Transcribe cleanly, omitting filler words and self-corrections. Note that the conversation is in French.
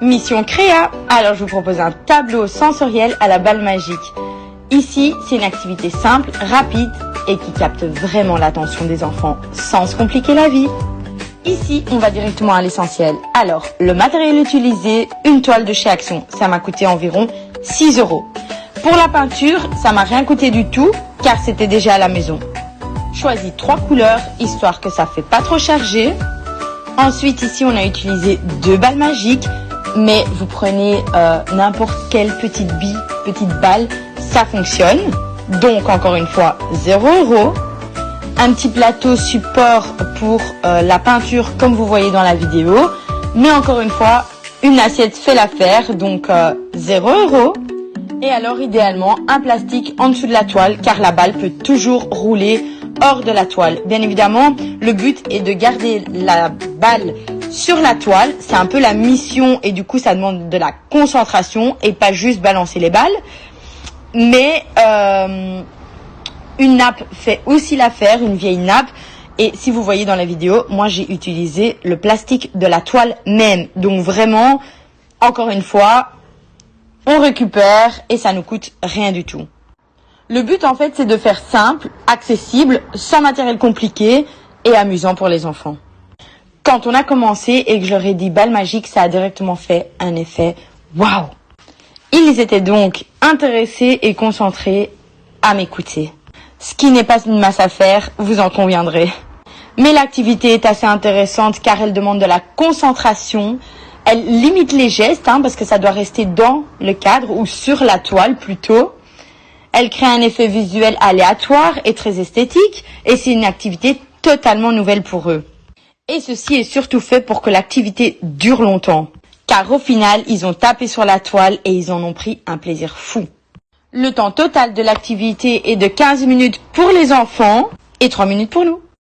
Mission Créa. Alors je vous propose un tableau sensoriel à la balle magique. Ici, c'est une activité simple, rapide et qui capte vraiment l'attention des enfants sans se compliquer la vie. Ici, on va directement à l'essentiel. Alors, le matériel utilisé, une toile de chez Action. Ça m'a coûté environ 6 €. Pour la peinture, ça m'a rien coûté du tout car c'était déjà à la maison. Choisis 3 couleurs histoire que ça fait pas trop chargé. Ensuite, ici, on a utilisé 2 balles magiques, mais vous prenez n'importe quelle petite bille, petite balle, ça fonctionne. Donc, encore une fois, 0 €. Un petit plateau support pour la peinture, comme vous voyez dans la vidéo. Mais encore une fois, une assiette fait l'affaire, donc 0 €. Et alors, idéalement, un plastique en dessous de la toile, car la balle peut toujours rouler hors de la toile. Bien évidemment, le but est de garder la balle sur la toile. C'est un peu la mission et du coup, ça demande de la concentration et pas juste balancer les balles. Mais une nappe fait aussi l'affaire, une vieille nappe. Et si vous voyez dans la vidéo, moi, j'ai utilisé le plastique de la toile même. Donc vraiment, encore une fois, on récupère et ça nous coûte rien du tout. Le but, en fait, c'est de faire simple, accessible, sans matériel compliqué et amusant pour les enfants. Quand on a commencé et que je leur ai dit balle magique, ça a directement fait un effet waouh. Ils étaient donc intéressés et concentrés à m'écouter. Ce qui n'est pas une masse à faire, vous en conviendrez. Mais l'activité est assez intéressante car elle demande de la concentration. Elle limite les gestes parce que ça doit rester dans le cadre ou sur la toile plutôt. Elle crée un effet visuel aléatoire et très esthétique et c'est une activité totalement nouvelle pour eux. Et ceci est surtout fait pour que l'activité dure longtemps. Car au final, ils ont tapé sur la toile et ils en ont pris un plaisir fou. Le temps total de l'activité est de 15 minutes pour les enfants et 3 minutes pour nous.